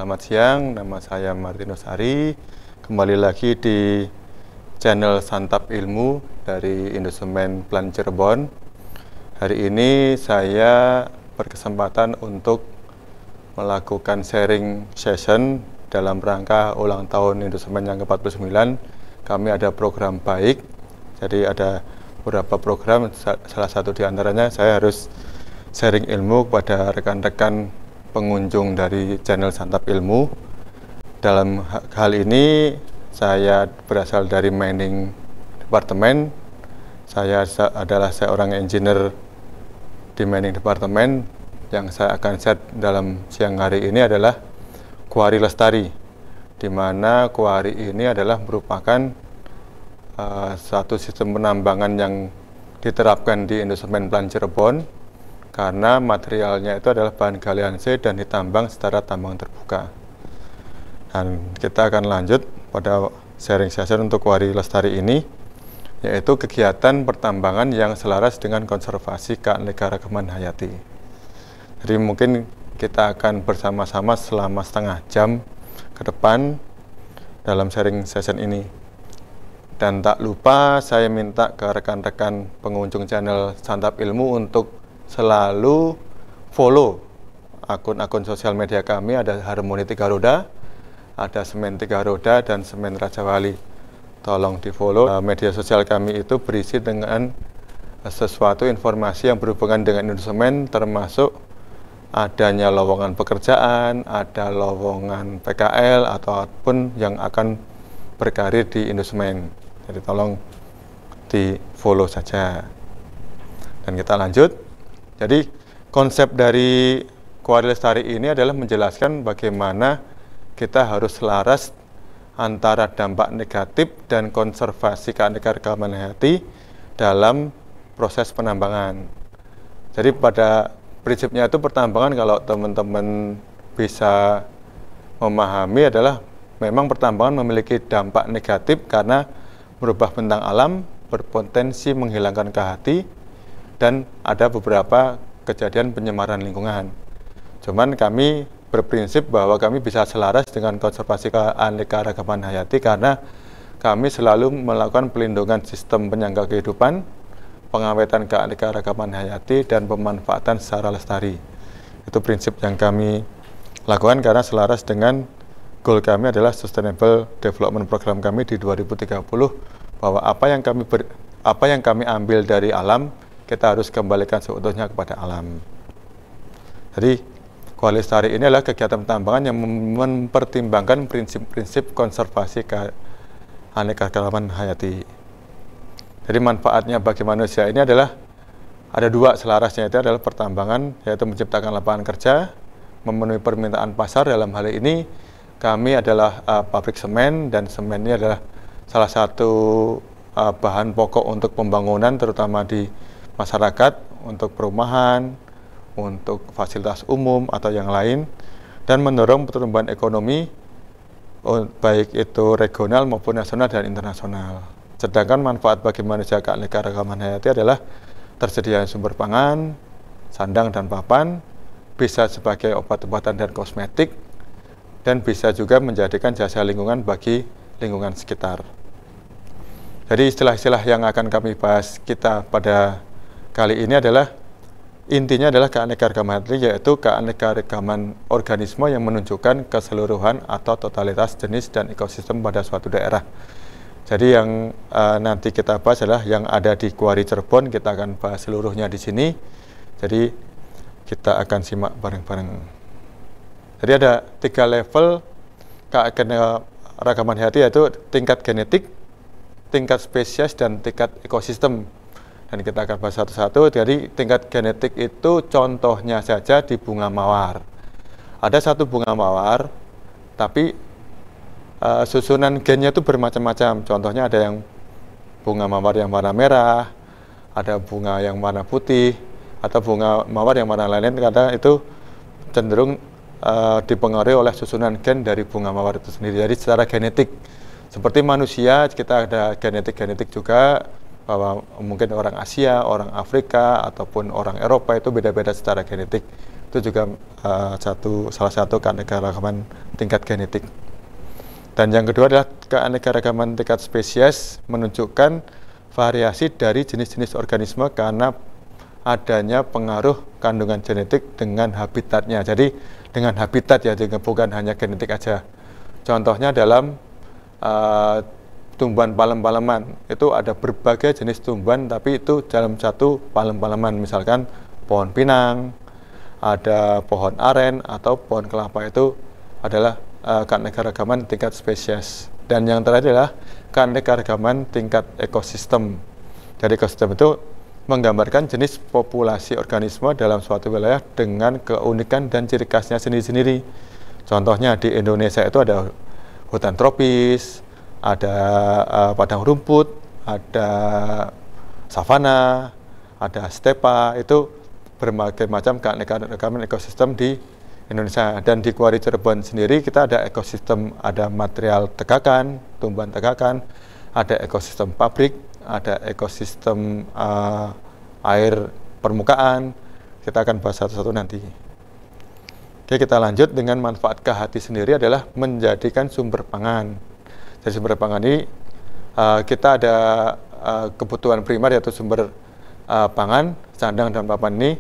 Selamat siang, nama saya Martinus Ari. Kembali lagi di channel Santap Ilmu dari Indosemen Plan Cirebon. Hari ini saya berkesempatan untuk melakukan sharing session dalam rangka ulang tahun Indosemen yang ke-49. Kami ada program baik, jadi ada beberapa program, salah satu di antaranya saya harus sharing ilmu kepada rekan-rekan pengunjung dari channel Santap Ilmu. Dalam hal ini saya berasal dari mining departemen. Saya adalah seorang engineer di mining departemen. Yang saya akan share dalam siang hari ini adalah Kuari Lestari, di mana kuari ini adalah merupakan satu sistem penambangan yang diterapkan di Indosemen Plan Cirebon, karena materialnya itu adalah bahan galian C dan ditambang secara tambang terbuka. Dan kita akan lanjut pada sharing session untuk Kuari Lestari ini, yaitu kegiatan pertambangan yang selaras dengan konservasi keanekaragaman hayati. Jadi mungkin kita akan bersama-sama selama setengah jam ke depan dalam sharing session ini. Dan tak lupa saya minta ke rekan-rekan pengunjung channel Santap Ilmu untuk selalu follow akun-akun sosial media kami. Ada Harmoni 3 Roda, ada Semen 3 Roda, dan Semen Raja Wali. Tolong di follow. Media sosial kami itu berisi dengan sesuatu informasi yang berhubungan dengan Indosemen, termasuk adanya lowongan pekerjaan, ada lowongan PKL ataupun yang akan berkarir di Indosemen. Jadi tolong di follow saja. Dan kita lanjut. Jadi konsep dari Kuari Lestari ini adalah menjelaskan bagaimana kita harus selaras antara dampak negatif dan konservasi keanekaragaman hayati dalam proses penambangan. Jadi pada prinsipnya itu pertambangan, kalau teman-teman bisa memahami, adalah memang pertambangan memiliki dampak negatif karena merubah bentang alam, berpotensi menghilangkan kehati, dan ada beberapa kejadian penyemaran lingkungan. Cuman kami berprinsip bahwa kami bisa selaras dengan konservasi keanekaragaman hayati karena kami selalu melakukan pelindungan sistem penyangga kehidupan, pengawetan keanekaragaman hayati, dan pemanfaatan secara lestari. Itu prinsip yang kami lakukan karena selaras dengan goal kami adalah Sustainable Development Program kami di 2030, bahwa apa yang kami ambil dari alam, kita harus kembalikan seutuhnya kepada alam. Jadi Kuari Lestari ini adalah kegiatan pertambangan yang mempertimbangkan prinsip-prinsip konservasi keanekaragaman hayati. Jadi manfaatnya bagi manusia ini adalah ada dua selarasnya, itu adalah pertambangan, yaitu menciptakan lapangan kerja, memenuhi permintaan pasar. Dalam hal ini kami adalah pabrik semen, dan semen ini adalah salah satu bahan pokok untuk pembangunan, terutama di masyarakat, untuk perumahan, untuk fasilitas umum atau yang lain, dan mendorong pertumbuhan ekonomi baik itu regional maupun nasional dan internasional. Sedangkan manfaat bagi manusia keanekaragaman hayati adalah tersedia sumber pangan, sandang dan papan, bisa sebagai obat-obatan dan kosmetik, dan bisa juga menjadikan jasa lingkungan bagi lingkungan sekitar. Jadi istilah-istilah yang akan kami bahas kita pada kali ini adalah, intinya adalah keanekaragaman hayati, yaitu keanekaragaman organisme yang menunjukkan keseluruhan atau totalitas jenis dan ekosistem pada suatu daerah. Jadi yang nanti kita bahas adalah yang ada di Kuari Cirebon, kita akan bahas seluruhnya di sini. Jadi kita akan simak bareng-bareng. Jadi ada 3 level keanekaragaman hayati, yaitu tingkat genetik, tingkat spesies, dan tingkat ekosistem. Dan kita akan bahas satu-satu. Jadi tingkat genetik itu contohnya saja di bunga mawar. Ada satu bunga mawar, tapi susunan gennya itu bermacam-macam. Contohnya ada yang bunga mawar yang warna merah, ada bunga yang warna putih, atau bunga mawar yang warna lain, karena itu cenderung dipengaruhi oleh susunan gen dari bunga mawar itu sendiri. Jadi secara genetik, seperti manusia, kita ada genetik-genetik juga, bahwa mungkin orang Asia, orang Afrika, ataupun orang Eropa itu beda-beda secara genetik. Itu juga salah satu keanekaragaman tingkat genetik. Dan yang kedua adalah keanekaragaman tingkat spesies, menunjukkan variasi dari jenis-jenis organisme karena adanya pengaruh kandungan genetik dengan habitatnya. Jadi dengan habitat ya, bukan hanya genetik aja. Contohnya dalam tumbuhan palem-paleman, itu ada berbagai jenis tumbuhan, tapi itu dalam satu palem-paleman. Misalkan pohon pinang, ada pohon aren, atau pohon kelapa, itu adalah keanekaragaman tingkat spesies. Dan yang terakhir adalah keanekaragaman tingkat ekosistem. Jadi ekosistem itu menggambarkan jenis populasi organisme dalam suatu wilayah dengan keunikan dan ciri khasnya sendiri-sendiri. Contohnya di Indonesia itu ada hutan tropis, ada padang rumput, ada savana, ada stepa, itu berbagai macam keanekaragaman ekosistem di Indonesia. Dan di Kuari Cirebon sendiri kita ada ekosistem, ada material tegakan, tumbuhan tegakan, ada ekosistem pabrik, ada ekosistem air permukaan. Kita akan bahas satu-satu nanti. Oke, kita lanjut dengan manfaat KHT sendiri adalah menjadikan sumber pangan. Jadi sumber pangan ini kita ada kebutuhan primer yaitu sumber pangan, sandang dan papan ini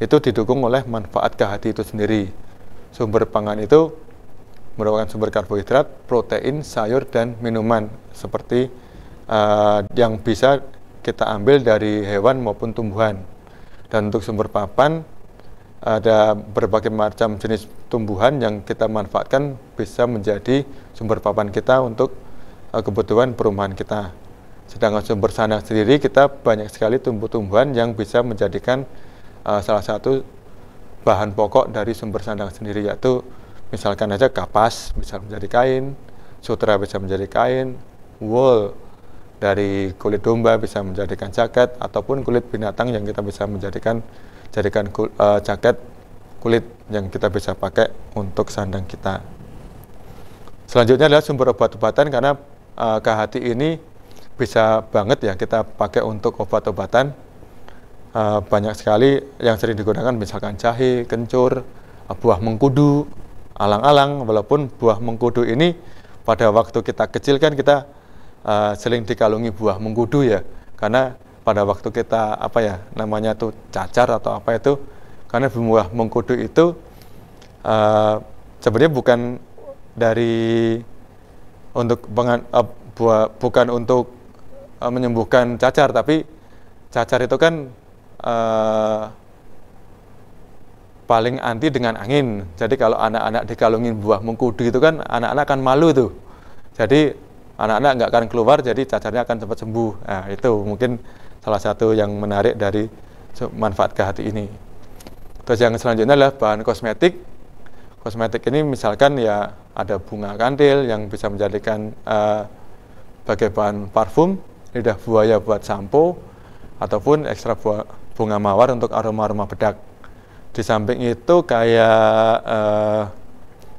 itu didukung oleh manfaat KHT itu sendiri. Sumber pangan itu merupakan sumber karbohidrat, protein, sayur, dan minuman seperti yang bisa kita ambil dari hewan maupun tumbuhan. Dan untuk sumber papan ada berbagai macam jenis tumbuhan yang kita manfaatkan bisa menjadi sumber papan kita untuk kebutuhan perumahan kita. Sedangkan sumber sandang sendiri kita banyak sekali tumbuh-tumbuhan yang bisa menjadikan salah satu bahan pokok dari sumber sandang sendiri, yaitu misalkan aja kapas bisa menjadi kain, sutra bisa menjadi kain, wool dari kulit domba bisa menjadikan jaket, ataupun kulit binatang yang kita bisa jadikan jaket kulit yang kita bisa pakai untuk sandang kita. Selanjutnya adalah sumber obat-obatan, karena KHT ini bisa banget ya kita pakai untuk obat-obatan. Banyak sekali yang sering digunakan, misalkan jahe, kencur, buah mengkudu, alang-alang. Walaupun buah mengkudu ini pada waktu kita kecil kan kita sering dikalungi buah mengkudu ya, karena pada waktu kita namanya tuh cacar atau apa itu, karena buah mengkudu itu sebenarnya bukan dari untuk bukan untuk menyembuhkan cacar, tapi cacar itu kan paling anti dengan angin. Jadi kalau anak-anak dikalungin buah mengkudu itu kan anak-anak akan malu tuh. Jadi anak-anak nggak akan keluar, jadi cacarnya akan cepat sembuh. Nah, itu mungkin salah satu yang menarik dari manfaat KHT ini. Terus yang selanjutnya adalah bahan kosmetik. Kosmetik ini misalkan ya ada bunga kantil yang bisa menjadikan sebagai bahan parfum, lidah buaya buat sampo, ataupun ekstra bunga mawar untuk aroma-aroma bedak. Di samping itu kayak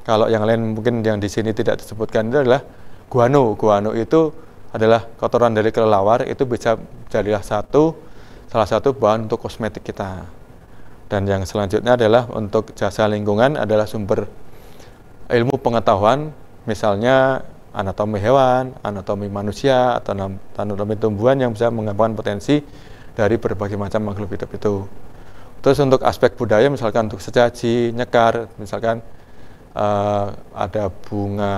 kalau yang lain mungkin yang di sini tidak disebutkan itu adalah guano. Guano itu adalah kotoran dari kelelawar, itu bisa jadilah salah satu bahan untuk kosmetik kita. Dan yang selanjutnya adalah untuk jasa lingkungan, adalah sumber ilmu pengetahuan, misalnya anatomi hewan, anatomi manusia, atau anatomi tumbuhan yang bisa mengembangkan potensi dari berbagai macam makhluk hidup itu. Terus untuk aspek budaya, misalkan untuk sesaji, nyekar, misalkan ada bunga,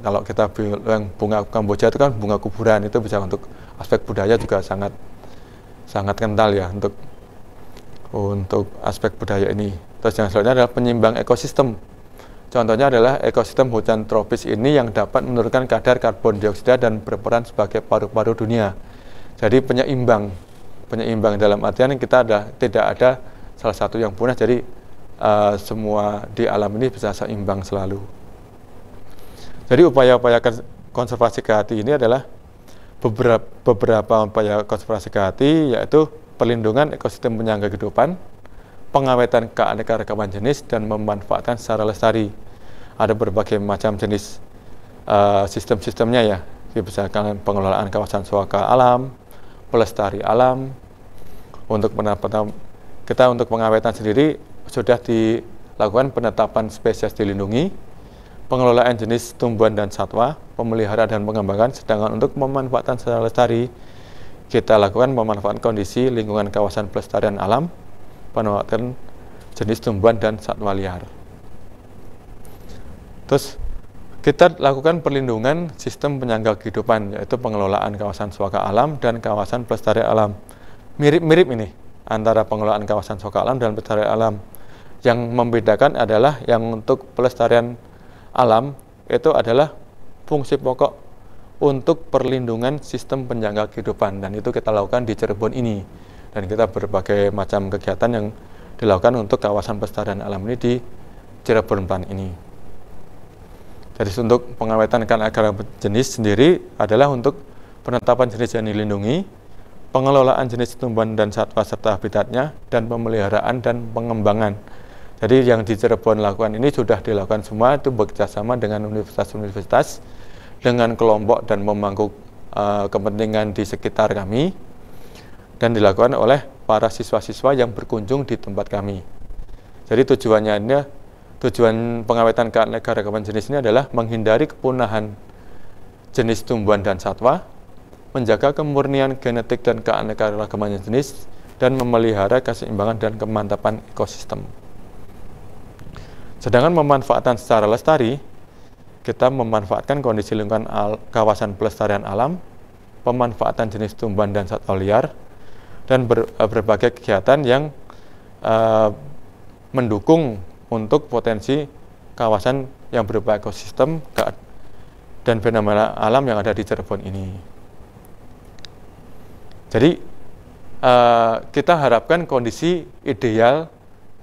kalau kita bilang bunga Kamboja itu kan bunga kuburan, itu bisa untuk aspek budaya juga sangat kental ya untuk aspek budaya ini. Terus yang selanjutnya adalah penyimbang ekosistem. Contohnya adalah ekosistem hutan tropis ini yang dapat menurunkan kadar karbon dioksida dan berperan sebagai paru-paru dunia. Jadi penyeimbang dalam artian kita tidak ada salah satu yang punah, jadi semua di alam ini bisa seimbang selalu. Jadi upaya-upaya konservasi KHT ini adalah beberapa upaya konservasi KHT, yaitu perlindungan ekosistem penyangga kehidupan, pengawetan keanekaragaman jenis, dan memanfaatkan secara lestari. Ada berbagai macam jenis sistem-sistemnya ya, misalkan pengelolaan kawasan suaka alam, pelestari alam. Untuk pengawetan sendiri sudah dilakukan penetapan spesies dilindungi, pengelolaan jenis tumbuhan dan satwa, pemeliharaan dan pengembangan. Sedangkan untuk pemanfaatan secara lestari, kita lakukan pemanfaatan kondisi lingkungan kawasan pelestarian alam, penempatan jenis tumbuhan dan satwa liar. Terus kita lakukan perlindungan sistem penyangga kehidupan, yaitu pengelolaan kawasan suaka alam dan kawasan pelestarian alam. Mirip-mirip ini antara pengelolaan kawasan suaka alam dan pelestarian alam. Yang membedakan adalah yang untuk pelestarian alam itu adalah fungsi pokok untuk perlindungan sistem penyangga kehidupan, dan itu kita lakukan di Cirebon ini. Dan kita berbagai macam kegiatan yang dilakukan untuk kawasan pelestarian alam ini di Cirebon Plan ini. Jadi untuk pengawetan keanekaragaman jenis sendiri adalah untuk penetapan jenis yang dilindungi, pengelolaan jenis tumbuhan dan satwa serta habitatnya, dan pemeliharaan dan pengembangan. Jadi yang di Cirebon lakukan ini sudah dilakukan semua, itu bekerjasama dengan universitas-universitas, dengan kelompok dan pemangku kepentingan di sekitar kami, dan dilakukan oleh para siswa-siswa yang berkunjung di tempat kami. Jadi tujuan pengawetan keanekaragaman jenis ini adalah menghindari kepunahan jenis tumbuhan dan satwa, menjaga kemurnian genetik dan keanekaragaman jenis, dan memelihara keseimbangan dan kemantapan ekosistem. Sedangkan pemanfaatan secara lestari, kita memanfaatkan kondisi lingkungan kawasan pelestarian alam, pemanfaatan jenis tumbuhan dan satwa liar, dan berbagai kegiatan yang mendukung untuk potensi kawasan yang berupa ekosistem dan fenomena alam yang ada di Cirebon ini. Jadi kita harapkan kondisi ideal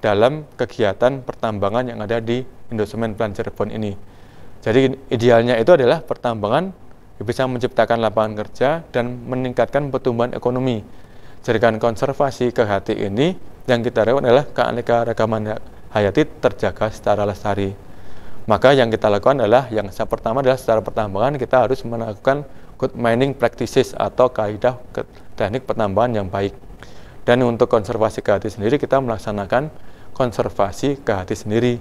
dalam kegiatan pertambangan yang ada di Indosemen Plan Cirebon ini. Jadi idealnya itu adalah pertambangan bisa menciptakan lapangan kerja dan meningkatkan pertumbuhan ekonomi. Sedangkan konservasi kehati ini yang kita lakukan adalah keanekaragaman hayati terjaga secara lestari. Maka yang kita lakukan adalah yang pertama adalah secara pertambangan kita harus melakukan good mining practices atau kaidah teknik pertambangan yang baik. Dan untuk konservasi kehati sendiri kita melaksanakan konservasi kehati sendiri,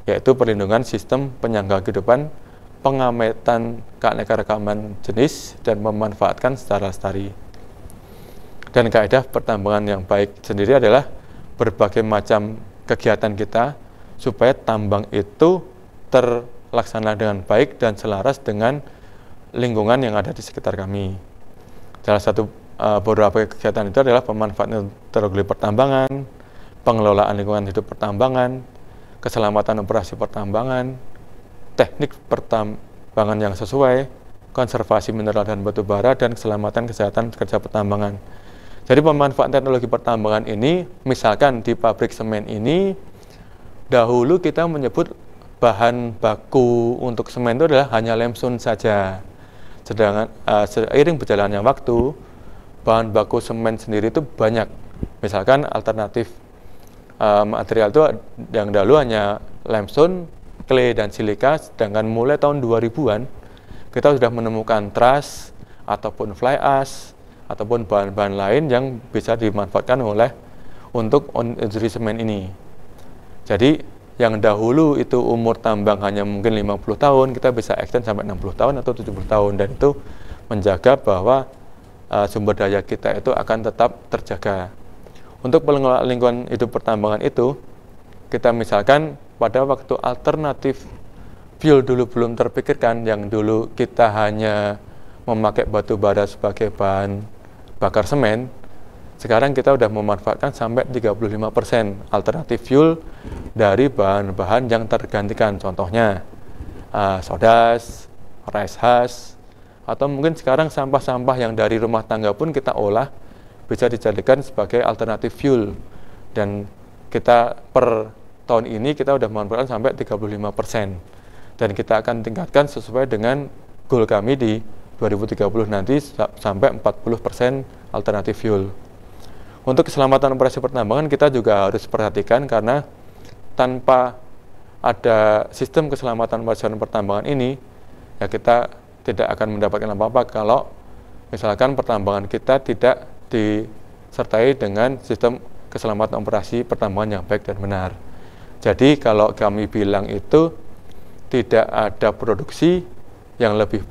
yaitu perlindungan sistem penyangga kehidupan, pengawetan keanekaragaman jenis, dan memanfaatkan secara lestari. Dan kaidah pertambangan yang baik sendiri adalah berbagai macam kegiatan kita supaya tambang itu terlaksana dengan baik dan selaras dengan lingkungan yang ada di sekitar kami. Salah satu beberapa kegiatan itu adalah pemanfaatan teknologi pertambangan, pengelolaan lingkungan hidup pertambangan, keselamatan operasi pertambangan, teknik pertambangan yang sesuai, konservasi mineral dan batu bara, dan keselamatan kesehatan kerja pertambangan. Jadi pemanfaatan teknologi pertambangan ini, misalkan di pabrik semen ini, dahulu kita menyebut bahan baku untuk semen itu adalah hanya limestone saja. Sedangkan seiring berjalannya waktu, bahan baku semen sendiri itu banyak. Misalkan alternatif material itu yang dahulu hanya limestone, clay, dan silika, sedangkan mulai tahun 2000-an, kita sudah menemukan truss, ataupun fly ash, ataupun bahan-bahan lain yang bisa dimanfaatkan untuk industri semen ini. Jadi yang dahulu itu umur tambang hanya mungkin 50 tahun, kita bisa extend sampai 60 tahun atau 70 tahun, dan itu menjaga bahwa sumber daya kita itu akan tetap terjaga. Untuk pengelolaan lingkungan hidup pertambangan itu, kita misalkan pada waktu alternatif fuel dulu belum terpikirkan, yang dulu kita hanya memakai batu bara sebagai bahan bakar semen, sekarang kita sudah memanfaatkan sampai 35% alternatif fuel dari bahan-bahan yang tergantikan. Contohnya soda ash, rice husk, atau mungkin sekarang sampah-sampah yang dari rumah tangga pun kita olah bisa dijadikan sebagai alternatif fuel. Dan kita per tahun ini kita sudah memanfaatkan sampai 35%. Dan kita akan tingkatkan sesuai dengan goal kami di 2030 nanti sampai 40% alternatif fuel. Untuk keselamatan operasi pertambangan kita juga harus perhatikan, karena tanpa ada sistem keselamatan operasi pertambangan ini, ya kita tidak akan mendapatkan apa-apa kalau misalkan pertambangan kita tidak disertai dengan sistem keselamatan operasi pertambangan yang baik dan benar. Jadi kalau kami bilang itu tidak ada produksi yang lebih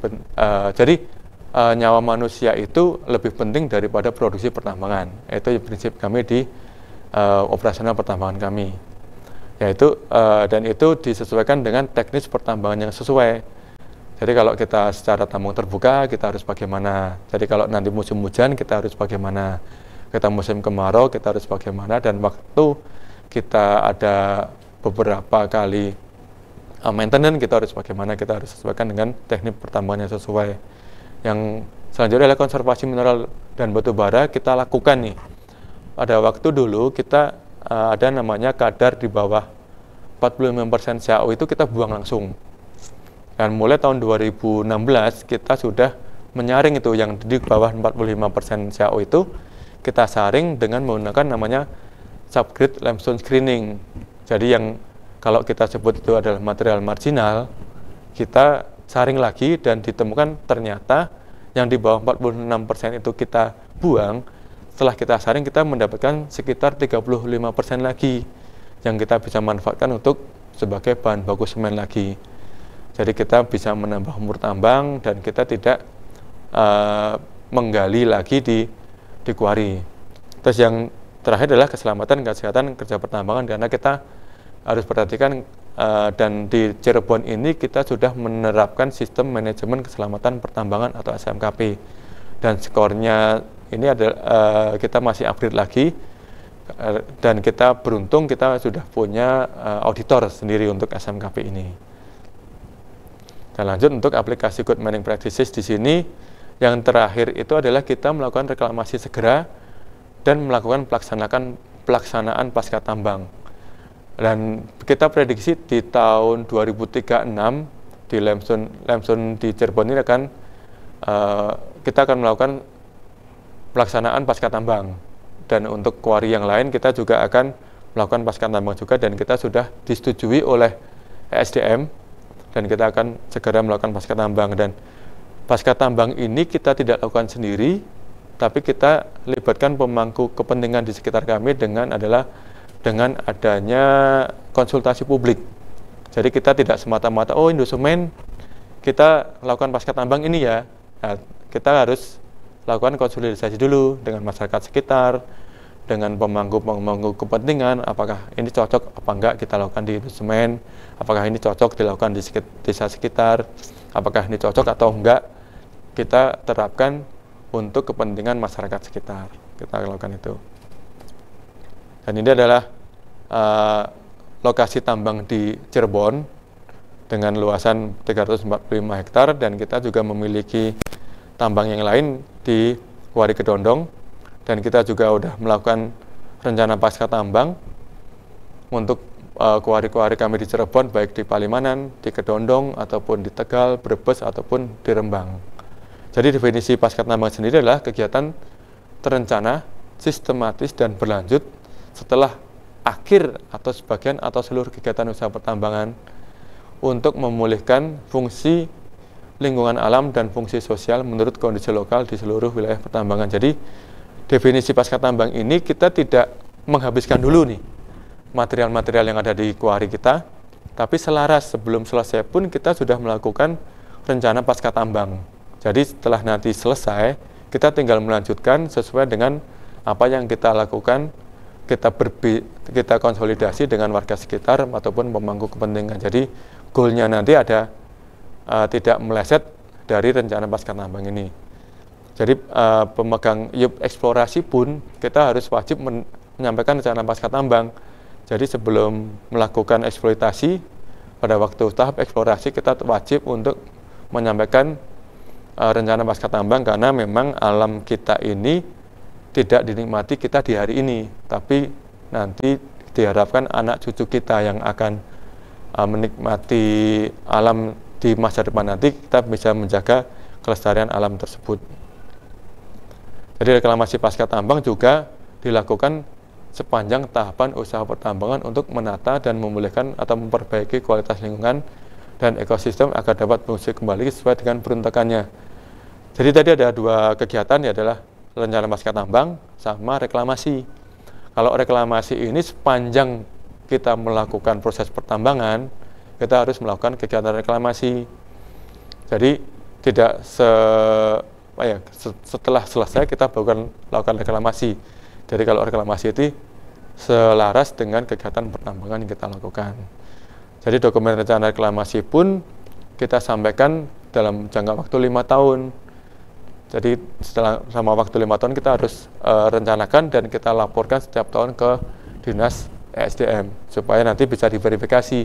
nyawa manusia itu lebih penting daripada produksi pertambangan. Itu prinsip kami di operasional pertambangan kami. Dan itu disesuaikan dengan teknis pertambangan yang sesuai. Jadi kalau kita secara tambang terbuka, kita harus bagaimana. Jadi kalau nanti musim hujan, kita harus bagaimana. Kita musim kemarau, kita harus bagaimana. Dan waktu kita ada beberapa kali maintenance, kita harus bagaimana. Kita harus sesuaikan dengan teknik pertambangan yang sesuai. Yang selanjutnya adalah konservasi mineral dan batu bara kita lakukan nih. Pada waktu dulu kita ada namanya kadar di bawah 45% CaO itu kita buang langsung. Dan mulai tahun 2016 kita sudah menyaring itu yang di bawah 45% CaO itu kita saring dengan menggunakan namanya subgrade limestone screening. Jadi yang kalau kita sebut itu adalah material marginal, kita saring lagi dan ditemukan ternyata yang di bawah 46% itu kita buang. Setelah kita saring kita mendapatkan sekitar 35% lagi yang kita bisa manfaatkan untuk sebagai bahan baku semen lagi. Jadi kita bisa menambah umur tambang dan kita tidak menggali lagi di kuari. Terus yang terakhir adalah keselamatan kesehatan kerja pertambangan, karena kita harus perhatikan dan di Cirebon ini kita sudah menerapkan sistem manajemen keselamatan pertambangan atau SMKP, dan skornya ini adalah kita masih upgrade lagi, dan kita beruntung kita sudah punya auditor sendiri untuk SMKP ini. Dan lanjut untuk aplikasi good mining practices di sini, yang terakhir itu adalah kita melakukan reklamasi segera dan melakukan pelaksanaan pasca tambang. Dan kita prediksi di tahun 2036 di limestone di Cirebon ini kita akan melakukan pelaksanaan pasca tambang. Dan untuk kuari yang lain kita juga akan melakukan pasca tambang juga, dan kita sudah disetujui oleh ESDM dan kita akan segera melakukan pasca tambang. Dan pasca tambang ini kita tidak lakukan sendiri, tapi kita libatkan pemangku kepentingan di sekitar kami dengan adanya konsultasi publik. Jadi kita tidak semata-mata Indosemen kita lakukan pasca tambang ini ya. Nah, kita harus lakukan konsolidasi dulu dengan masyarakat sekitar, dengan pemangku kepentingan, apakah ini cocok apa enggak kita lakukan di Indosemen, apakah ini cocok dilakukan di desa sekitar, apakah ini cocok atau enggak kita terapkan untuk kepentingan masyarakat sekitar. Kita lakukan itu. Dan ini adalah lokasi tambang di Cirebon dengan luasan 345 hektar, dan kita juga memiliki tambang yang lain di Kuari Kedondong, dan kita juga sudah melakukan rencana pasca tambang untuk kuari-kuari kami di Cirebon, baik di Palimanan, di Kedondong, ataupun di Tegal, Brebes, ataupun di Rembang. Jadi definisi pasca tambang sendiri adalah kegiatan terencana, sistematis, dan berlanjut setelah akhir atau sebagian atau seluruh kegiatan usaha pertambangan untuk memulihkan fungsi lingkungan alam dan fungsi sosial menurut kondisi lokal di seluruh wilayah pertambangan. Jadi definisi pasca tambang ini kita tidak menghabiskan dulu nih material-material yang ada di kuari kita, tapi selaras sebelum selesai pun kita sudah melakukan rencana pasca tambang. Jadi setelah nanti selesai, kita tinggal melanjutkan sesuai dengan apa yang kita lakukan, kita konsolidasi dengan warga sekitar ataupun pemangku kepentingan. Jadi goalnya nanti ada tidak meleset dari rencana pasca tambang ini. Jadi pemegang IUP eksplorasi pun kita harus wajib menyampaikan rencana pasca tambang. Jadi sebelum melakukan eksploitasi, pada waktu tahap eksplorasi kita wajib untuk menyampaikan rencana pasca tambang, karena memang alam kita ini tidak dinikmati kita di hari ini, tapi nanti diharapkan anak cucu kita yang akan menikmati alam di masa depan nanti, kita bisa menjaga kelestarian alam tersebut. Jadi reklamasi pasca tambang juga dilakukan sepanjang tahapan usaha pertambangan untuk menata dan memulihkan atau memperbaiki kualitas lingkungan dan ekosistem agar dapat berfungsi kembali sesuai dengan peruntukannya. Jadi tadi ada dua kegiatan, ya adalah rencana pasca tambang sama reklamasi. Kalau reklamasi ini sepanjang kita melakukan proses pertambangan, kita harus melakukan kegiatan reklamasi. Jadi tidak setelah selesai kita lakukan reklamasi. Jadi kalau reklamasi itu selaras dengan kegiatan pertambangan yang kita lakukan. Jadi dokumen rencana reklamasi pun kita sampaikan dalam jangka waktu 5 tahun. Jadi selama waktu 5 tahun kita harus rencanakan dan kita laporkan setiap tahun ke Dinas ESDM supaya nanti bisa diverifikasi.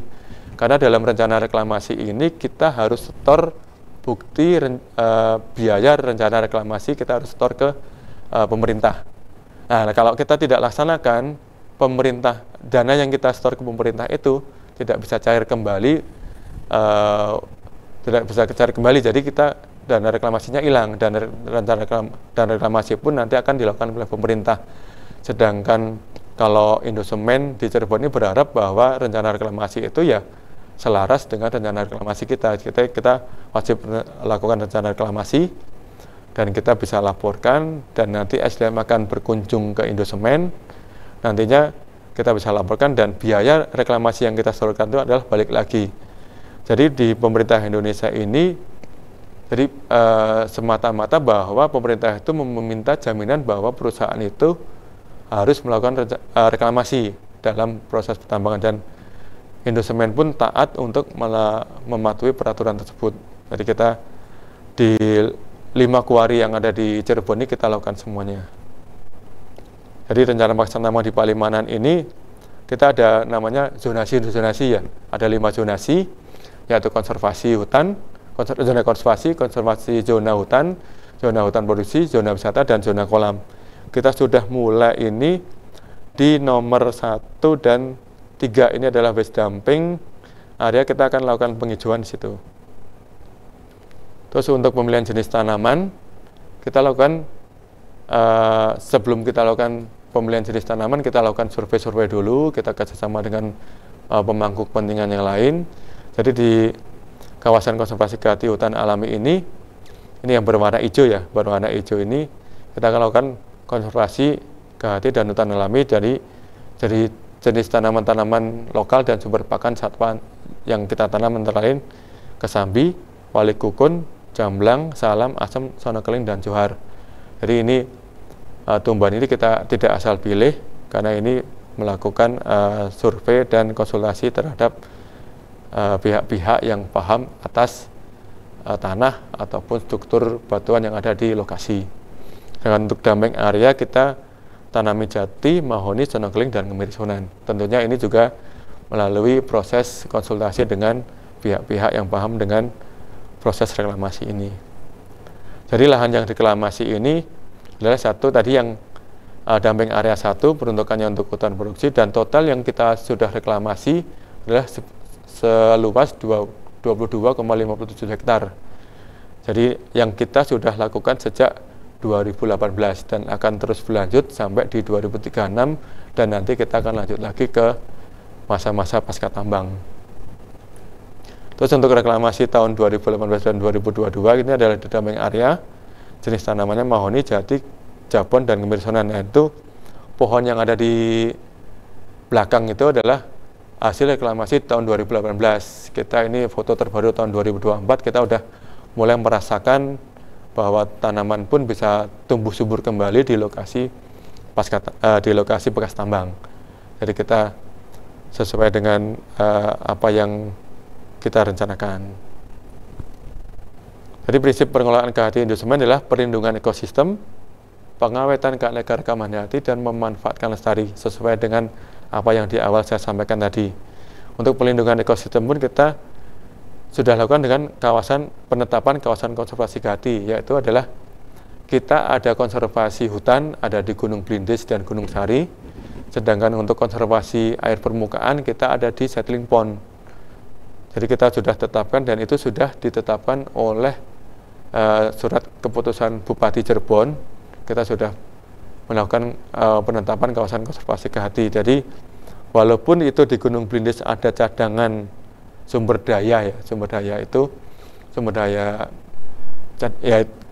Karena dalam rencana reklamasi ini kita harus setor bukti biaya rencana reklamasi, kita harus setor ke pemerintah. Nah, kalau kita tidak laksanakan, pemerintah, dana yang kita setor ke pemerintah itu tidak bisa cair kembali, jadi kita dana reklamasinya hilang, dan rencana reklamasi pun nanti akan dilakukan oleh pemerintah. Sedangkan kalau Indosemen di Cirebon ini berharap bahwa rencana reklamasi itu ya selaras dengan rencana reklamasi kita wajib lakukan rencana reklamasi dan kita bisa laporkan, dan nanti SDM akan berkunjung ke Indosemen, nantinya kita bisa laporkan dan biaya reklamasi yang kita setorkan itu adalah balik lagi. Jadi di pemerintah Indonesia ini jadi semata-mata bahwa pemerintah itu meminta jaminan bahwa perusahaan itu harus melakukan reklamasi dalam proses pertambangan, dan Indosemen pun taat untuk mematuhi peraturan tersebut. Jadi kita di 5 kuari yang ada di Cirebon ini kita lakukan semuanya. Jadi rencana pelaksana tambang di Palimanan ini kita ada namanya zonasi ya. Ada 5 zonasi, yaitu konservasi hutan, zona konservasi zona hutan produksi, zona wisata, dan zona kolam. Kita sudah mulai ini di nomor 1 dan 3 ini adalah waste dumping area, kita akan lakukan penghijauan di situ. Terus untuk pemilihan jenis tanaman, kita lakukan sebelum kita lakukan pemilihan jenis tanaman, kita lakukan survei dulu, kita kerjasama dengan pemangku kepentingan yang lain. Jadi di kawasan konservasi kehati hutan alami ini yang berwarna hijau ya, berwarna hijau ini kita akan lakukan konservasi kehati dan hutan alami dari jenis tanaman-tanaman lokal dan sumber pakan satwa yang kita tanam antara lain kesambi, walik kukun, jamblang, salam, asem, sonokeling, dan johar. Jadi ini tumbuhan ini kita tidak asal pilih, karena ini melakukan survei dan konsultasi terhadap pihak-pihak yang paham atas tanah ataupun struktur batuan yang ada di lokasi. Dengan untuk dumping area kita tanami jati, mahoni, sonokeling, dan kemiri sunan. Tentunya ini juga melalui proses konsultasi dengan pihak-pihak yang paham dengan proses reklamasi ini. Jadi lahan yang reklamasi ini adalah satu tadi yang dumping area 1 peruntukannya untuk hutan produksi, dan total yang kita sudah reklamasi adalah seluas 22,57 hektar. Jadi yang kita sudah lakukan sejak 2018 dan akan terus berlanjut sampai di 2036, dan nanti kita akan lanjut lagi ke masa-masa pasca tambang. Terus untuk reklamasi tahun 2018 dan 2022 ini adalah di dumping area, jenis tanamannya mahoni, jati, jabon, dan kemiri sunan. Nah, itu pohon yang ada di belakang itu adalah hasil reklamasi tahun 2018. Kita ini foto terbaru tahun 2024, kita udah mulai merasakan bahwa tanaman pun bisa tumbuh subur kembali di lokasi bekas tambang. Jadi kita sesuai dengan apa yang kita rencanakan. Jadi prinsip pengelolaan kehati Indosemen adalah perlindungan ekosistem, pengawetan keanekaragaman hayati, dan memanfaatkan lestari sesuai dengan apa yang di awal saya sampaikan tadi. Untuk perlindungan ekosistem pun kita sudah lakukan dengan penetapan kawasan konservasi kehati, yaitu adalah kita ada konservasi hutan ada di Gunung Blindis dan Gunung Sari, sedangkan untuk konservasi air permukaan kita ada di settling pond. Jadi kita sudah tetapkan, dan itu sudah ditetapkan oleh surat keputusan Bupati Cirebon. Kita sudah melakukan penetapan kawasan konservasi kehati. Jadi walaupun itu di Gunung Blindis ada cadangan sumber daya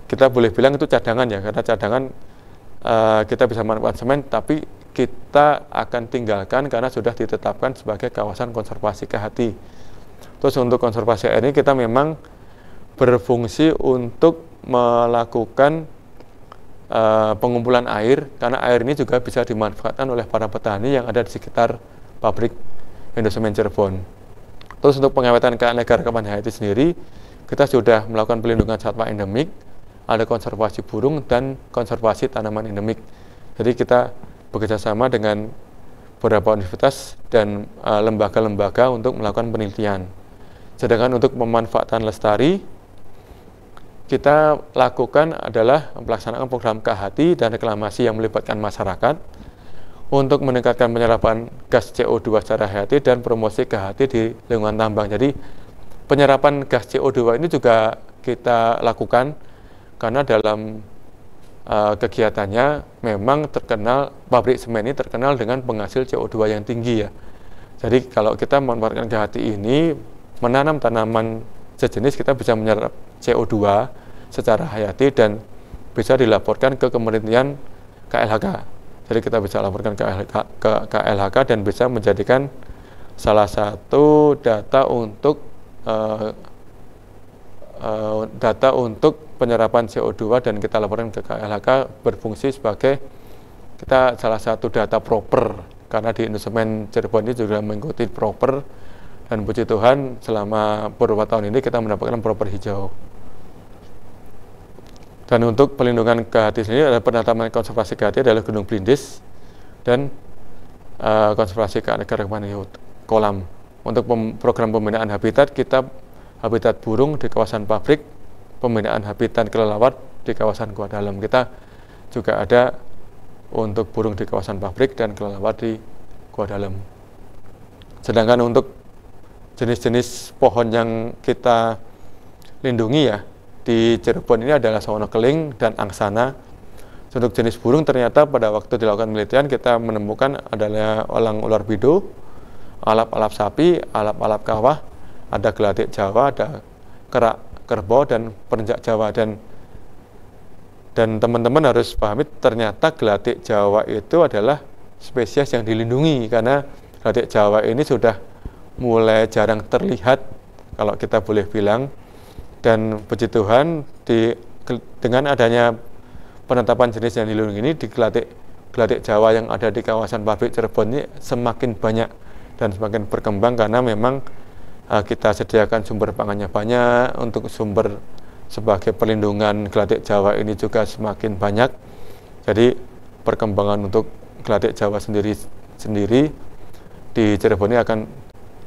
kita boleh bilang itu cadangan ya, karena cadangan kita bisa manfaatkan semen, tapi kita akan tinggalkan karena sudah ditetapkan sebagai kawasan konservasi Kehati. Terus untuk konservasi air ini kita memang berfungsi untuk melakukan pengumpulan air, karena air ini juga bisa dimanfaatkan oleh para petani yang ada di sekitar pabrik Indosemen Cirebon. Terus untuk pengawetan keanekaragaman hayati sendiri, kita sudah melakukan pelindungan satwa endemik, ada konservasi burung dan konservasi tanaman endemik. Jadi kita bekerjasama dengan beberapa universitas dan lembaga-lembaga untuk melakukan penelitian. Sedangkan untuk pemanfaatan lestari, kita lakukan adalah pelaksanaan program KHT dan reklamasi yang melibatkan masyarakat untuk meningkatkan penyerapan gas CO2 secara hayati dan promosi KHT di lingkungan tambang. Jadi penyerapan gas CO2 ini juga kita lakukan karena dalam kegiatannya memang terkenal, pabrik semen ini terkenal dengan penghasil CO2 yang tinggi ya. Jadi kalau kita memanfaatkan KHT ini, menanam tanaman sejenis, kita bisa menyerap CO2 secara hayati dan bisa dilaporkan ke Kementerian KLHK. Jadi kita bisa laporkan ke KLHK dan bisa menjadikan salah satu data untuk penyerapan CO2 dan kita laporkan ke KLHK berfungsi sebagai kita salah satu data proper, karena di Indosemen Cirebon ini juga mengikuti proper, dan puji Tuhan selama beberapa tahun ini kita mendapatkan proper hijau. Dan untuk pelindungan KHT sendiri ada penanaman konservasi KHT adalah Gunung Blindis dan konservasi keanekaragaman kolam. Untuk program pembinaan habitat, kita habitat burung di kawasan pabrik, pembinaan habitat kelelawar di kawasan Gua Dalam. Kita juga ada untuk burung di kawasan pabrik dan kelelawar di Gua Dalam. Sedangkan untuk jenis-jenis pohon yang kita lindungi ya, di Cirebon ini adalah sawono keling dan angsana. Untuk jenis burung ternyata pada waktu dilakukan penelitian kita menemukan adalah elang ular bido, alap-alap sapi, alap-alap kawah, ada gelatik Jawa, ada kerak kerbau dan perenjak Jawa. Dan teman-teman harus pahami ternyata gelatik Jawa itu adalah spesies yang dilindungi, karena gelatik Jawa ini sudah mulai jarang terlihat kalau kita boleh bilang. Dan puji Tuhan dengan adanya penetapan jenis yang dilindungi ini, di gelatik Jawa yang ada di kawasan pabrik Cirebon ini semakin banyak dan semakin berkembang, karena memang kita sediakan sumber pangannya banyak. Untuk sumber sebagai perlindungan gelatik Jawa ini juga semakin banyak. Jadi perkembangan untuk gelatik Jawa sendiri di Cirebon ini akan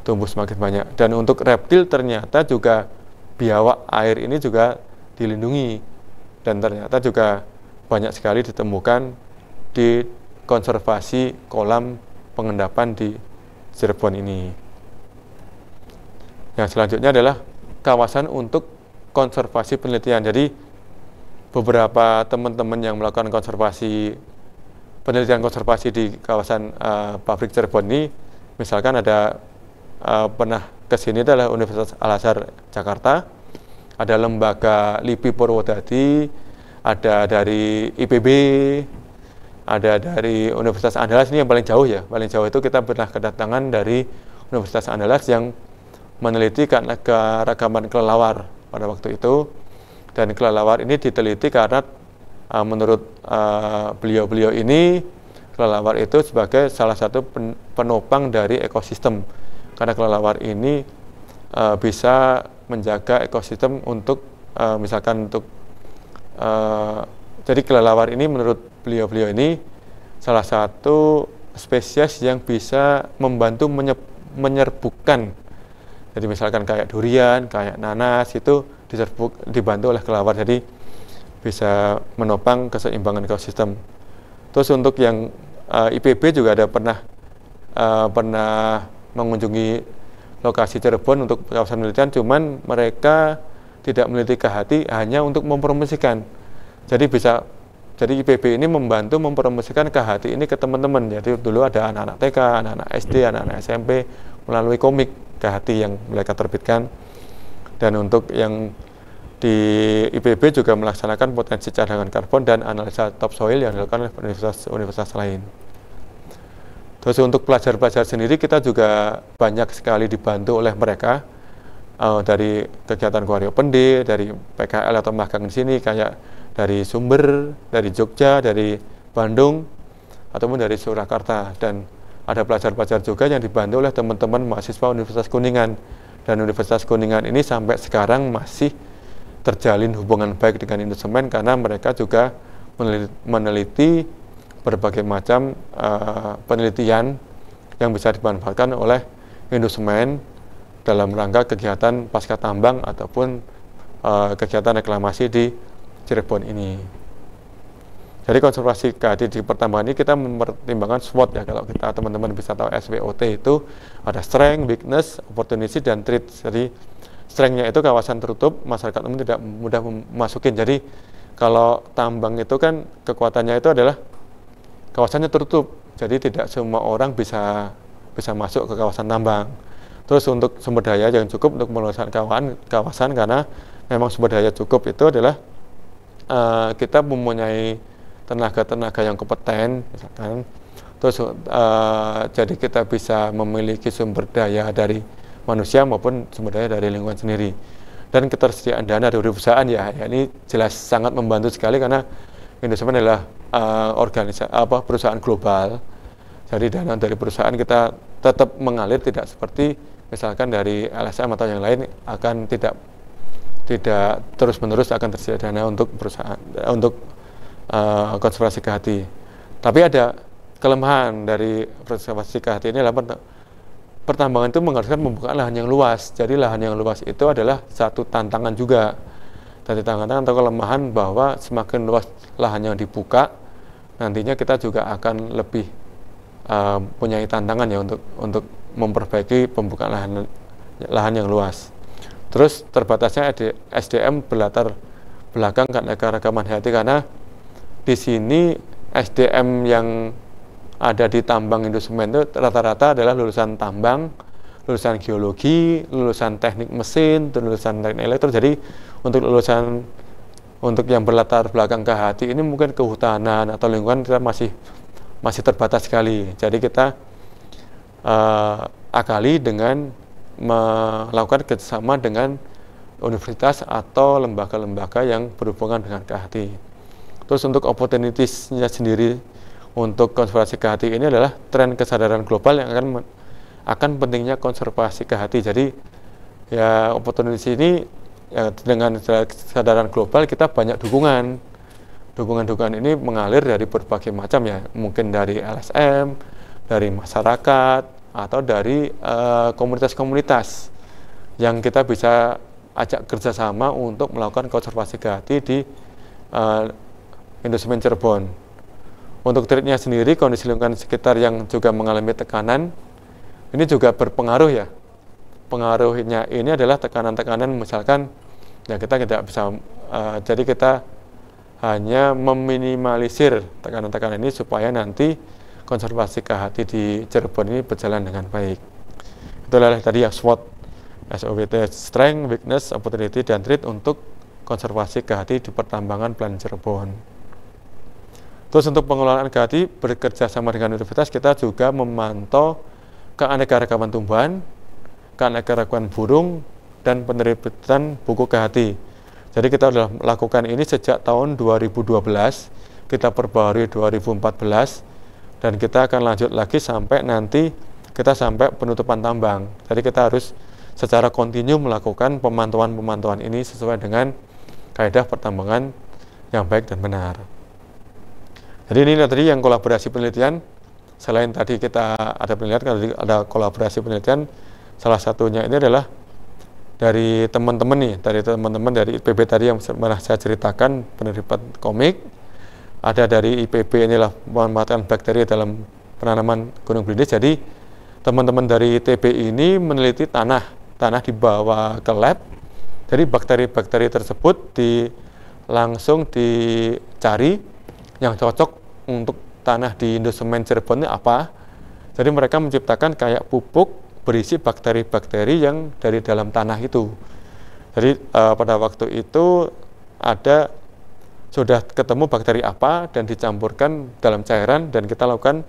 tumbuh semakin banyak. Dan untuk reptil ternyata juga biawak air ini juga dilindungi, dan ternyata juga banyak sekali ditemukan di konservasi kolam pengendapan di Cirebon ini. Yang selanjutnya adalah kawasan untuk konservasi penelitian. Jadi beberapa teman-teman yang melakukan penelitian konservasi di kawasan pabrik Cirebon ini, misalkan ada pernah kesini adalah Universitas Al-Azhar Jakarta, ada lembaga LIPI Purwodadi, ada dari IPB, ada dari Universitas Andalas. Ini yang paling jauh ya, paling jauh itu kita pernah kedatangan dari Universitas Andalas yang meneliti keanekaragaman kelelawar pada waktu itu. Dan kelelawar ini diteliti karena menurut beliau-beliau ini, kelelawar itu sebagai salah satu penopang dari ekosistem, karena kelelawar ini bisa menjaga ekosistem untuk misalkan untuk jadi kelelawar ini menurut beliau-beliau ini salah satu spesies yang bisa membantu menyerbukan. Jadi misalkan kayak durian, kayak nanas itu dibantu oleh kelelawar, jadi bisa menopang keseimbangan ekosistem. Terus untuk yang IPB juga ada pernah mengunjungi lokasi Cirebon untuk kawasan penelitian, cuman mereka tidak meneliti KHT, hanya untuk mempromosikan. Jadi IPB ini membantu mempromosikan KHT ini ke teman-teman. Jadi dulu ada anak-anak TK, anak-anak SD, anak-anak SMP melalui komik KHT yang mereka terbitkan. Dan untuk yang di IPB juga melaksanakan potensi cadangan karbon dan analisa topsoil yang dilakukan oleh universitas lain. Terus untuk pelajar-pelajar sendiri kita juga banyak sekali dibantu oleh mereka dari kegiatan Kuaryo Pende, dari PKL atau magang di sini kayak dari Sumber, dari Jogja, dari Bandung, ataupun dari Surakarta. Dan ada pelajar-pelajar juga yang dibantu oleh teman-teman mahasiswa Universitas Kuningan. Dan Universitas Kuningan ini sampai sekarang masih terjalin hubungan baik dengan Indosemen karena mereka juga meneliti berbagai macam penelitian yang bisa dimanfaatkan oleh Indosemen dalam rangka kegiatan pasca tambang ataupun kegiatan reklamasi di Cirebon ini. Jadi konservasi KHT di pertambangan ini kita mempertimbangkan SWOT ya, kalau kita teman-teman bisa tahu SWOT itu ada strength, weakness, opportunity, dan threat. Jadi strength-nya itu kawasan tertutup, masyarakat umum tidak mudah memasukin. Jadi kalau tambang itu kan kekuatannya itu adalah kawasannya tertutup, jadi tidak semua orang bisa masuk ke kawasan tambang. Terus untuk sumber daya yang cukup untuk meluaskan kawasan karena memang sumber daya cukup itu adalah kita mempunyai tenaga-tenaga yang kompeten, misalkan. Terus jadi kita bisa memiliki sumber daya dari manusia maupun sumber daya dari lingkungan sendiri. Dan ketersediaan dana dari perusahaan ya ini jelas sangat membantu sekali karena Indosemen adalah perusahaan global. Jadi dana dari perusahaan kita tetap mengalir, tidak seperti misalkan dari LSM atau yang lain akan tidak terus-menerus akan tersedia dana untuk perusahaan untuk konservasi KHT. Tapi ada kelemahan dari konservasi KHT ini adalah pertambangan itu mengharuskan pembukaan lahan yang luas. Jadi lahan yang luas itu adalah satu tantangan juga. Dari tantangan atau kelemahan bahwa semakin luas lahan yang dibuka, nantinya kita juga akan lebih punya tantangan ya untuk memperbaiki pembukaan lahan yang luas. Terus terbatasnya SDM berlatar belakang keanekaragaman hayati karena di sini SDM yang ada di tambang Indosemen itu rata-rata adalah lulusan tambang, lulusan geologi, lulusan teknik mesin, lulusan teknik elektro. Jadi untuk yang berlatar belakang KHT ini mungkin kehutanan atau lingkungan kita masih terbatas sekali. Jadi kita akali dengan melakukan kerjasama dengan universitas atau lembaga-lembaga yang berhubungan dengan KHT. Terus untuk opportunities-nya sendiri untuk konservasi KHT ini adalah tren kesadaran global yang akan pentingnya konservasi KHT. Jadi ya opportunities ini ya, dengan kesadaran global kita banyak dukungan. Dukungan ini mengalir dari berbagai macam ya, mungkin dari LSM, dari masyarakat, atau dari komunitas-komunitas yang kita bisa ajak kerjasama untuk melakukan konservasi KHT di Indosemen Cirebon. Untuk treatnya sendiri, kondisi lingkungan sekitar yang juga mengalami tekanan, ini juga berpengaruh ya. Pengaruhnya ini adalah tekanan-tekanan misalkan, ya kita tidak bisa, jadi kita hanya meminimalisir tekanan-tekanan ini supaya nanti konservasi KHT di Cirebon ini berjalan dengan baik. Itulah tadi ya SWOT, strength, weakness, opportunity, dan threat untuk konservasi KHT di pertambangan Plan Cirebon. Terus untuk pengelolaan KHT bekerja sama dengan universitas, kita juga memantau keanekaragaman tumbuhan, keanekaragaman burung, dan penerbitan buku KHT. Jadi kita sudah melakukan ini sejak tahun 2012, kita perbaharui 2014, dan kita akan lanjut lagi sampai nanti kita sampai penutupan tambang. Jadi kita harus secara kontinu melakukan pemantauan-pemantauan ini sesuai dengan kaidah pertambangan yang baik dan benar. Jadi ini tadi yang kolaborasi penelitian. Selain tadi kita ada penelitian, ada kolaborasi penelitian. Salah satunya ini adalah dari teman-teman dari IPB tadi yang pernah saya ceritakan, penerbitan komik. Ada dari IPB inilah memanfaatkan bakteri dalam penanaman gunung belindis. Jadi teman-teman dari ITB ini meneliti tanah dibawa ke lab. Jadi bakteri-bakteri tersebut langsung dicari yang cocok untuk tanah di Indosemen Cirebon ini apa. Jadi mereka menciptakan kayak pupuk berisi bakteri-bakteri yang dari dalam tanah itu. Jadi pada waktu itu sudah ketemu bakteri apa dan dicampurkan dalam cairan dan kita lakukan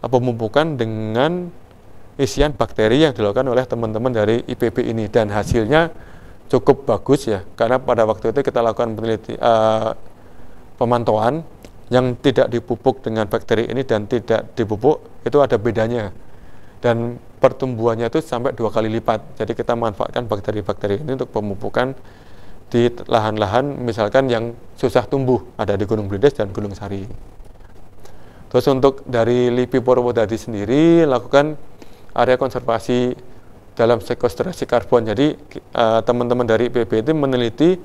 pemupukan dengan isian bakteri yang dilakukan oleh teman-teman dari IPB ini, dan hasilnya cukup bagus ya, karena pada waktu itu kita lakukan pemantauan yang tidak dipupuk dengan bakteri ini dan tidak dipupuk itu ada bedanya, dan pertumbuhannya itu sampai 2 kali lipat. Jadi kita manfaatkan bakteri-bakteri ini untuk pemupukan di lahan-lahan misalkan yang susah tumbuh, ada di Gunung Belides dan Gunung Sari. Terus untuk dari LIPI Purwodadi sendiri lakukan area konservasi dalam sekuestrasi karbon. Jadi teman-teman dari IPB itu meneliti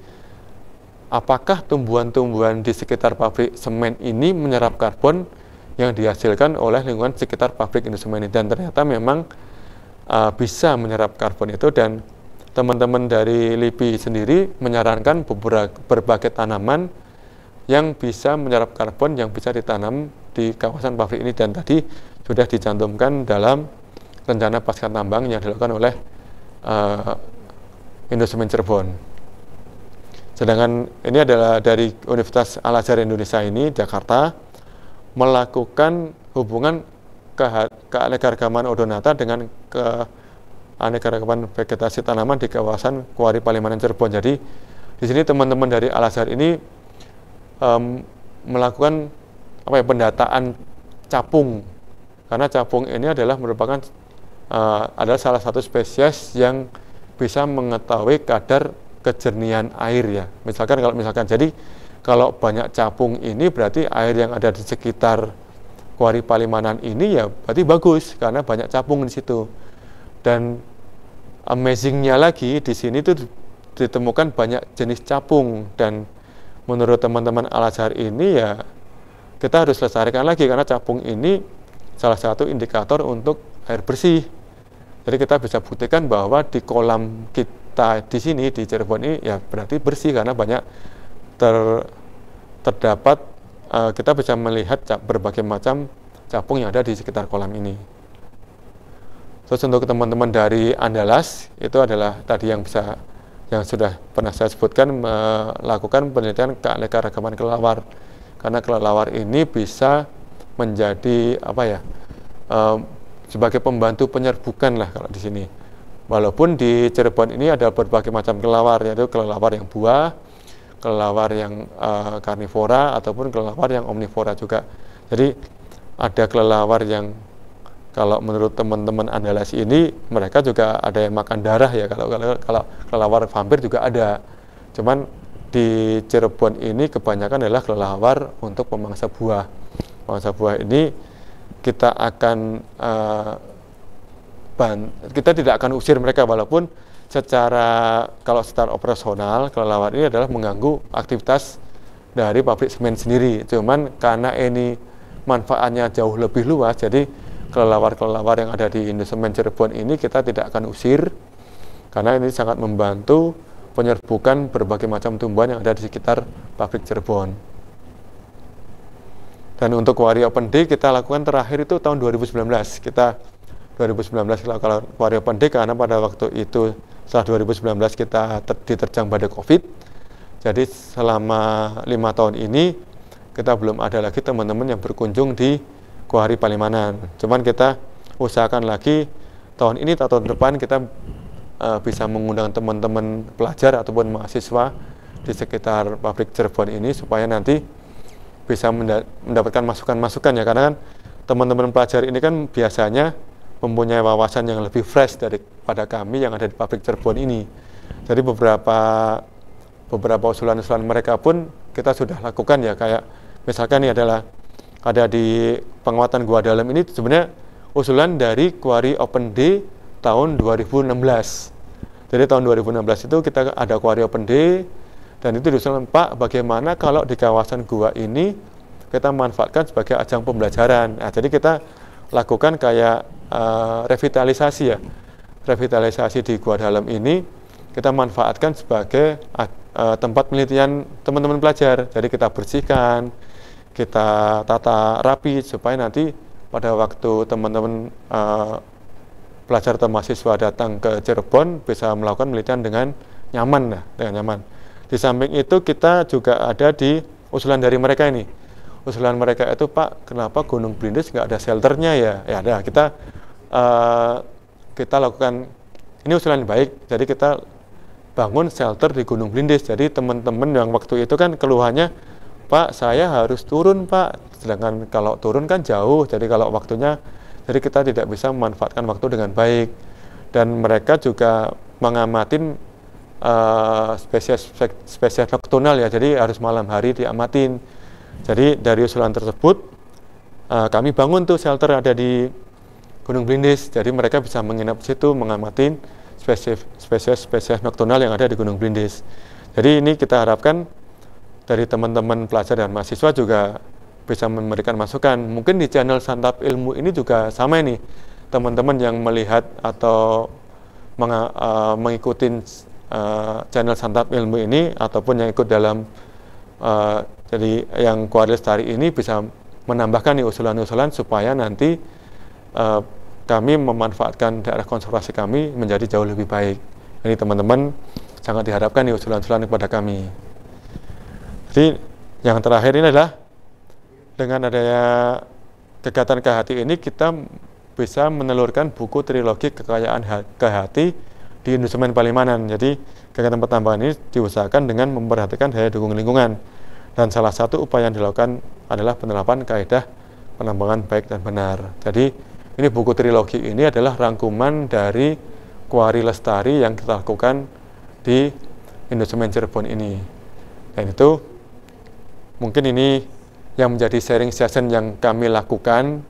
apakah tumbuhan-tumbuhan di sekitar pabrik semen ini menyerap karbon yang dihasilkan oleh lingkungan sekitar pabrik Indosemen ini, dan ternyata memang bisa menyerap karbon itu, dan teman-teman dari LIPI sendiri menyarankan berbagai tanaman yang bisa menyerap karbon yang bisa ditanam di kawasan pabrik ini, dan tadi sudah dicantumkan dalam rencana pasca tambang yang dilakukan oleh Indosemen Cirebon. Sedangkan ini adalah dari Universitas Al-Azhar Indonesia ini, Jakarta, melakukan hubungan keanekaragaman odonata dengan keanekaragaman vegetasi tanaman di kawasan Kuari Palimanan Cirebon. Jadi di sini teman-teman dari Al-Azhar ini melakukan pendataan capung, karena capung ini adalah merupakan adalah salah satu spesies yang bisa mengetahui kadar kejernihan air ya. Jadi kalau banyak capung ini berarti air yang ada di sekitar Kuari Palimanan ini ya berarti bagus karena banyak capung di situ. Dan amazingnya lagi di sini tuh ditemukan banyak jenis capung, dan menurut teman-teman Al-Azhar ini ya kita harus lestarikan lagi karena capung ini salah satu indikator untuk air bersih. Jadi kita bisa buktikan bahwa di kolam kita di sini di Cirebon ini ya berarti bersih karena banyak terdapat kita bisa melihat berbagai macam capung yang ada di sekitar kolam ini. Terus untuk teman-teman dari Andalas itu adalah tadi yang sudah pernah saya sebutkan, melakukan penelitian keanekaragaman kelelawar, karena kelelawar ini bisa menjadi sebagai pembantu penyerbukan lah kalau di sini. Walaupun di Cirebon ini ada berbagai macam kelelawar, yaitu kelelawar yang buah, kelelawar yang karnivora, ataupun kelelawar yang omnivora juga. Jadi ada kelelawar yang kalau menurut teman-teman Andalas ini mereka juga ada yang makan darah ya, kalau kelelawar vampir juga ada. Cuman di Cirebon ini kebanyakan adalah kelelawar untuk pemangsa buah. Pemangsa buah ini kita tidak akan usir mereka, walaupun kalau secara operasional kelelawar ini adalah mengganggu aktivitas dari pabrik semen sendiri. Cuman karena ini manfaatnya jauh lebih luas, jadi kelelawar-kelelawar yang ada di Indosemen Cirebon ini kita tidak akan usir, karena ini sangat membantu penyerbukan berbagai macam tumbuhan yang ada di sekitar pabrik Cirebon. Dan untuk Kuari Open Day kita lakukan terakhir itu tahun 2019. Kita 2019 lakukan Kuari Open Day karena pada waktu itu setelah 2019 kita diterjang badai COVID. Jadi selama 5 tahun ini kita belum ada lagi teman-teman yang berkunjung di Kuari Palimanan. Cuman kita usahakan lagi tahun ini atau tahun depan kita bisa mengundang teman-teman pelajar ataupun mahasiswa di sekitar pabrik Cirebon ini supaya nanti bisa mendapatkan masukan-masukan ya, karena kan teman-teman pelajar ini kan biasanya mempunyai wawasan yang lebih fresh daripada kami yang ada di pabrik Cirebon ini. Jadi beberapa usulan-usulan mereka pun kita sudah lakukan ya, kayak misalkan ini ada di penguatan gua dalam ini sebenarnya usulan dari Kuari Open Day tahun 2016. Jadi tahun 2016 itu kita ada Kuari Open Day, dan itu diusulkan, Pak, bagaimana kalau di kawasan gua ini kita manfaatkan sebagai ajang pembelajaran. Nah, jadi kita lakukan kayak revitalisasi ya. Revitalisasi di gua dalam ini kita manfaatkan sebagai tempat penelitian teman-teman pelajar. Jadi kita bersihkan, kita tata rapi supaya nanti pada waktu teman-teman pelajar atau mahasiswa datang ke Cirebon bisa melakukan penelitian dengan nyaman. Di samping itu kita juga ada di usulan dari mereka ini. usulan mereka itu, Pak, kenapa Gunung Blindis nggak ada shelternya ya? Ya ada, kita lakukan, ini usulan baik, jadi kita bangun shelter di Gunung Blindis. Jadi teman-teman yang waktu itu kan keluhannya, Pak, saya harus turun, Pak, sedangkan kalau turun kan jauh, jadi kalau waktunya, jadi kita tidak bisa memanfaatkan waktu dengan baik. Dan mereka juga mengamatin spesies nokturnal ya, jadi harus malam hari diamatin. Jadi dari usulan tersebut kami bangun tuh shelter ada di Gunung Blindis, jadi mereka bisa menginap di situ mengamati spesies nokturnal yang ada di Gunung Blindis. Jadi ini kita harapkan dari teman-teman pelajar dan mahasiswa juga bisa memberikan masukan. Mungkin di channel Santap Ilmu ini juga sama ini, teman-teman yang melihat atau mengikuti channel Santap Ilmu ini ataupun yang ikut dalam jadi yang Kuari Lestari ini bisa menambahkan nih usulan-usulan supaya nanti kami memanfaatkan daerah konservasi kami menjadi jauh lebih baik. Ini teman-teman sangat diharapkan nih usulan-usulan kepada kami. Jadi yang terakhir ini adalah dengan adanya kegiatan KHT ini kita bisa menelurkan buku trilogi kekayaan KHT di Indosemen Palimanan. Jadi kegiatan pertambangan ini diusahakan dengan memperhatikan daya dukung lingkungan. Dan salah satu upaya yang dilakukan adalah penerapan kaidah penambangan baik dan benar. Jadi ini buku trilogi ini adalah rangkuman dari Kuari Lestari yang kita lakukan di Indosemen Cirebon ini. Dan itu mungkin ini yang menjadi sharing session yang kami lakukan.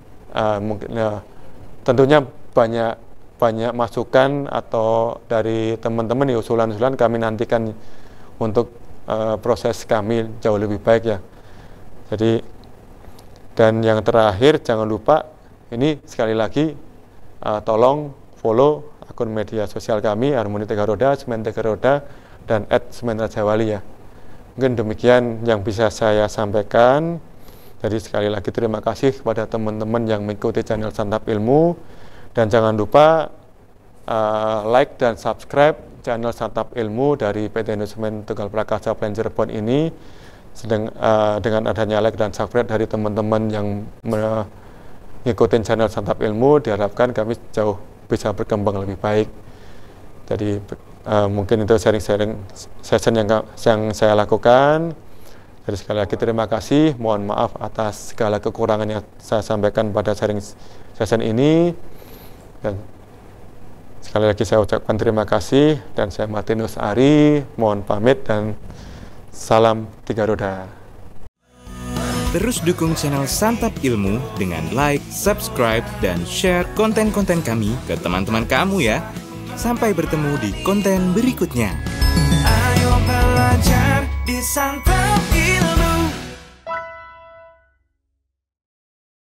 Tentunya banyak masukan atau dari teman-teman nih, usulan-usulan kami nantikan untuk proses kami jauh lebih baik ya. Jadi dan yang terakhir jangan lupa ini sekali lagi tolong follow akun media sosial kami Harmoni Tiga Roda, Semen Tiga Roda, dan @semenrajawali ya. Mungkin demikian yang bisa saya sampaikan. Jadi sekali lagi terima kasih kepada teman-teman yang mengikuti channel Santap Ilmu, dan jangan lupa like dan subscribe channel Santap Ilmu dari PT Indosemen Tunggal Prakasa Plan Cirebon ini. Dengan adanya like dan subscribe dari teman-teman yang mengikuti channel Santap Ilmu, diharapkan kami jauh bisa berkembang lebih baik. Jadi mungkin itu sharing-sharing session yang saya lakukan. Jadi sekali lagi terima kasih, mohon maaf atas segala kekurangan yang saya sampaikan pada sharing session ini. Dan sekali lagi saya ucapkan terima kasih, dan saya Martinus Ari, mohon pamit dan salam Tiga Roda. Terus dukung channel Santap Ilmu dengan like, subscribe, dan share konten-konten kami ke teman-teman kamu ya. Sampai bertemu di konten berikutnya. Ayo belajar di Santap Ilmu.